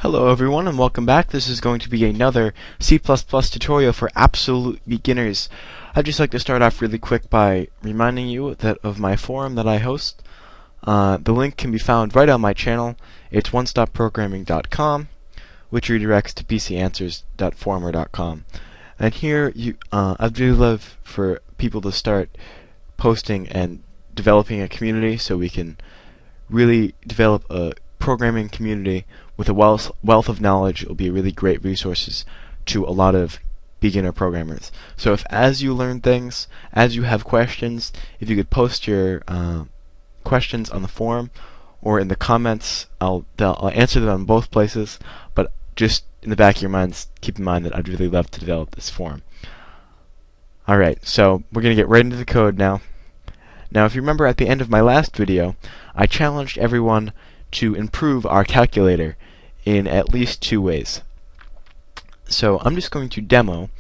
Hello everyone and welcome back. This is going to be another C++ tutorial for absolute beginners. I'd just like to start off really quick by reminding you that of my forum that I host. The link can be found right on my channel. It's onestopprogramming.com, which redirects to pcanswers.former.com. And here, I'd really love for people to start posting and developing a community so we can really develop a programming community with a wealth of knowledge. It will be really great resources to a lot of beginner programmers. So if as you learn things, as you have questions, if you could post your questions on the forum or in the comments, I'll answer them on both places, but just in the back of your minds, keep in mind that I'd really love to develop this forum. Alright, so we're going to get right into the code now. Now if you remember at the end of my last video, I challenged everyone to improve our calculator in at least two ways. So I'm just going to demo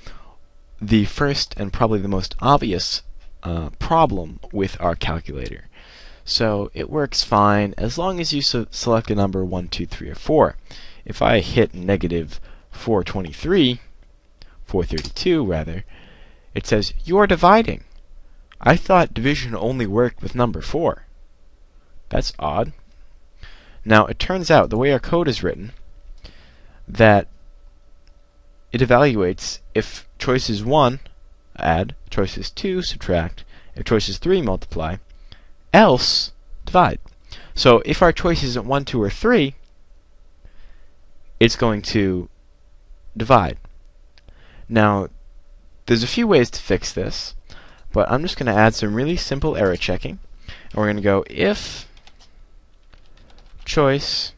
the first and probably the most obvious problem with our calculator. So it works fine as long as you select a number 1, 2, 3, or 4. If I hit negative 432 rather, it says you are dividing. I thought division only worked with number 4. That's odd. Now it turns out the way our code is written that it evaluates if choice is 1, add, choice is 2, subtract, if choice is 3, multiply, else divide. So if our choice isn't 1, 2, or 3, it's going to divide. Now there's a few ways to fix this, but I'm just going to add some really simple error checking, and we're going to go if choice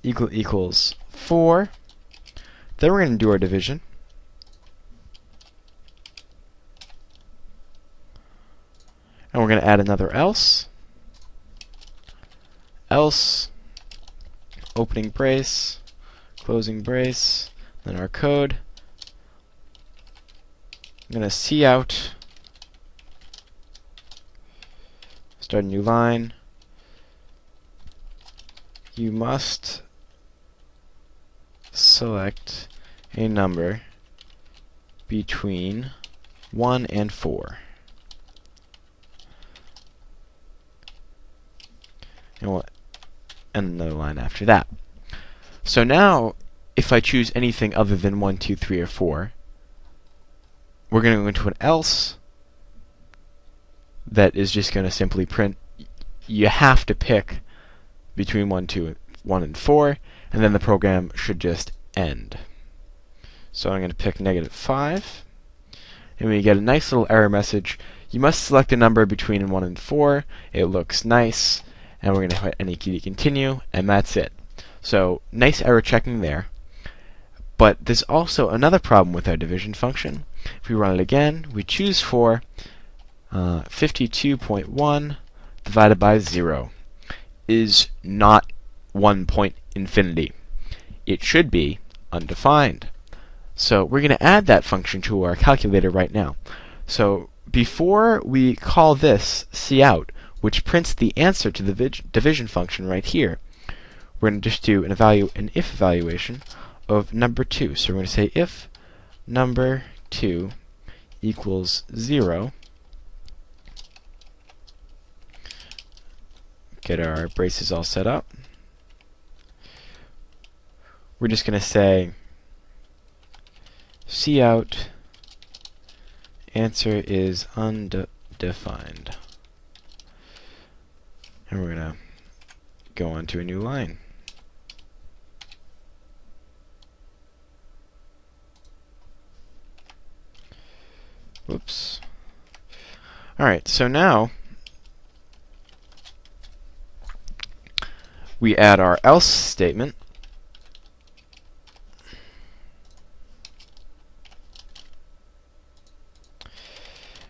equals 4, then we're going to do our division. And we're going to add another else, opening brace, closing brace, then our code. I'm going to see out, start a new line. You must select a number between 1 and 4. And we'll end another line after that. So now, if I choose anything other than 1, 2, 3, or 4, we're going to go into an else that is just going to simply print. You have to pick between 1 and 4, and then the program should just end. So I'm going to pick negative 5, and we get a nice little error message. You must select a number between 1 and 4. It looks nice, and we're going to hit any key to continue, and that's it. So nice error checking there. But there's also another problem with our division function. If we run it again, we choose 4, 52.1 divided by 0 is not 1 point infinity. It should be undefined. So we're going to add that function to our calculator right now. So before we call this cout, which prints the answer to the division function right here, we're going to just do an if evaluation of number 2. So we're going to say if number 2 equals 0, get our braces all set up. We're just going to say cout answer is undefined. And we're going to go on to a new line. Whoops. Alright, so now we add our else statement.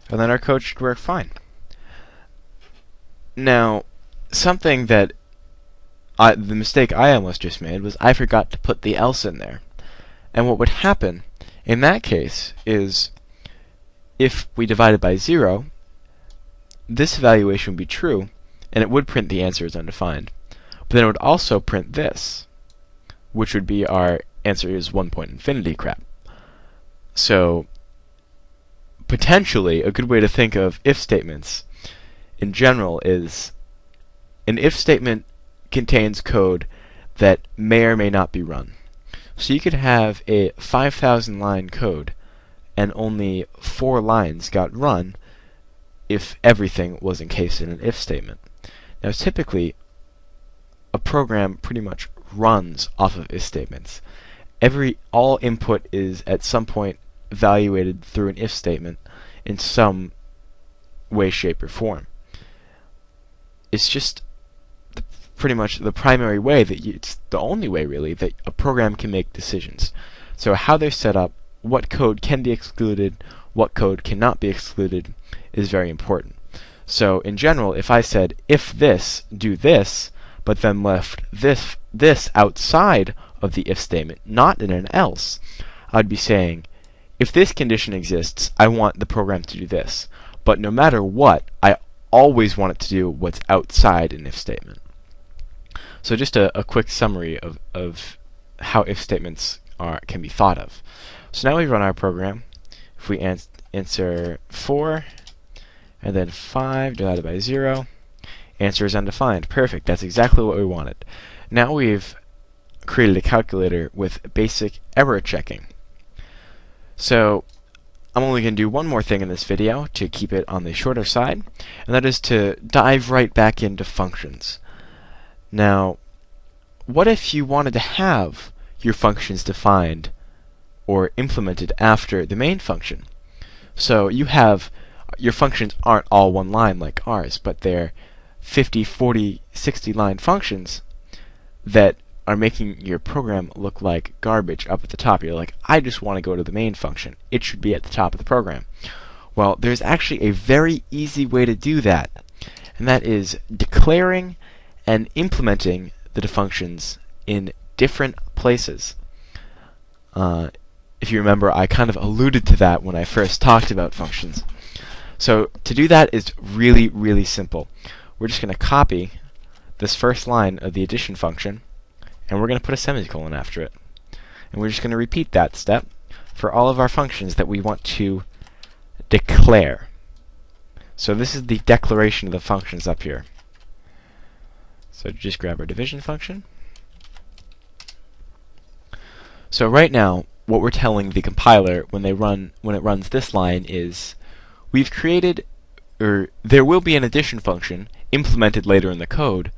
And then our code should work fine. Now, something that the mistake I almost just made was I forgot to put the else in there. And what would happen in that case is if we divided by 0, this evaluation would be true, and it would print the answer as undefined. But then it would also print this. which would be our answer is 1.infinity crap. So potentially a good way to think of if statements in general is an if statement contains code that may or may not be run. So you could have a 5,000 line code and only 4 lines got run if everything was encased in an if statement. Now typically a program pretty much runs off of if statements. All input is at some point evaluated through an if statement in some way, shape, or form. It's just pretty much the primary way it's the only way really that a program can make decisions. So how they're set up, what code can be excluded, what code cannot be excluded is very important. So in general, if I said if this, do this, but then left this outside of the if statement, not in an else, I'd be saying if this condition exists, I want the program to do this. But no matter what, I always want it to do what's outside an if statement. So just a quick summary of how if statements can be thought of. So now we run our program. If we answer 4 and then 5 divided by 0, answer is undefined. Perfect, that's exactly what we wanted. Now we've created a calculator with basic error checking. So I'm only going to do one more thing in this video to keep it on the shorter side, and that is to dive right back into functions. Now, what if you wanted to have your functions defined or implemented after the main function? So you have your functions aren't all one line like ours, but they're 50, 40, 60 line functions that are making your program look like garbage up at the top. You're like, I just want to go to the main function. It should be at the top of the program. Well, there's actually a very easy way to do that, and that is declaring and implementing the functions in different places. If you remember, I kind of alluded to that when I first talked about functions. So to do that is really, really simple. We're just going to copy this first line of the addition function, and we're going to put a semicolon after it. And we're just going to repeat that step for all of our functions that we want to declare. So this is the declaration of the functions up here. So just grab our division function. So right now, what we're telling the compiler when it runs this line is we've created, or there will be an addition function implemented later in the code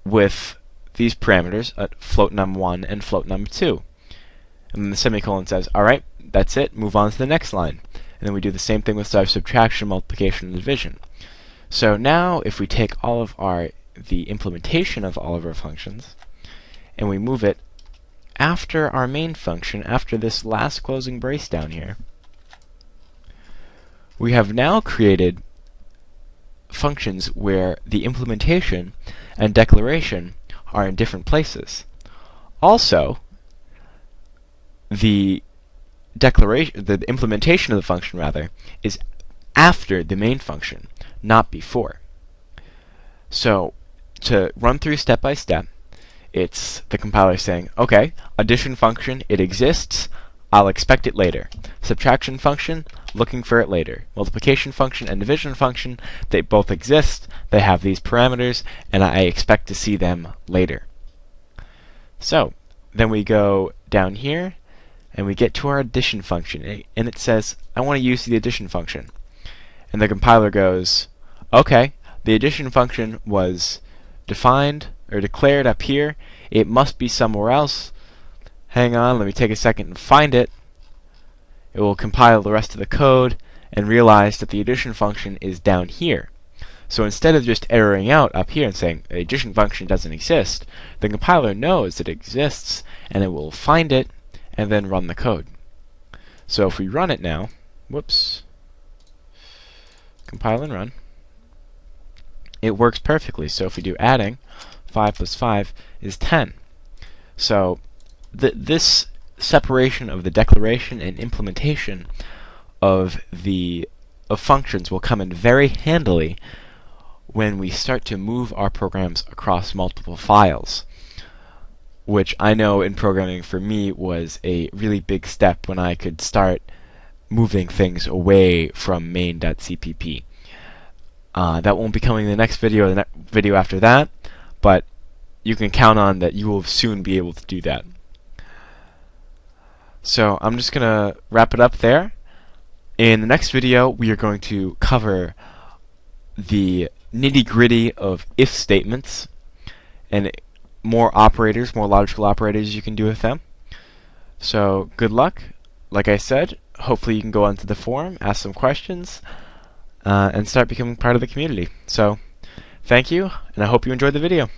with these parameters at float num1 and float num2. And then the semicolon says, alright, that's it, move on to the next line. And then we do the same thing with subtraction, multiplication, and division. So now if we take all of the implementation of all of our functions and we move it after our main function, after this last closing brace down here, we have now created functions where the implementation and declaration are in different places. Also, the implementation of the function rather is after the main function, not before. So to run through step by step, it's the compiler saying, okay, addition function, it exists, I'll expect it later. Subtraction function, looking for it later. Multiplication function and division function, they both exist, they have these parameters, and I expect to see them later. So then we go down here and we get to our addition function, and it says, I want to use the addition function. And the compiler goes, okay, the addition function was defined or declared up here, it must be somewhere else. Hang on, let me take a second and find it. It will compile the rest of the code and realize that the addition function is down here. So instead of just erroring out up here and saying the addition function doesn't exist, the compiler knows it exists and it will find it and then run the code. So if we run it now, whoops, compile and run, it works perfectly. So if we do adding, 5 plus 5 is 10. So this separation of the declaration and implementation of functions will come in very handily when we start to move our programs across multiple files. which I know in programming for me was a really big step when I could start moving things away from main.cpp. That won't be coming in the next video or the video after that, but you can count on that you will soon be able to do that. So I'm just going to wrap it up there. In the next video, we are going to cover the nitty-gritty of if statements and more operators, more logical operators you can do with them. So good luck. Like I said, hopefully you can go onto the forum, ask some questions, and start becoming part of the community. So thank you, and I hope you enjoyed the video.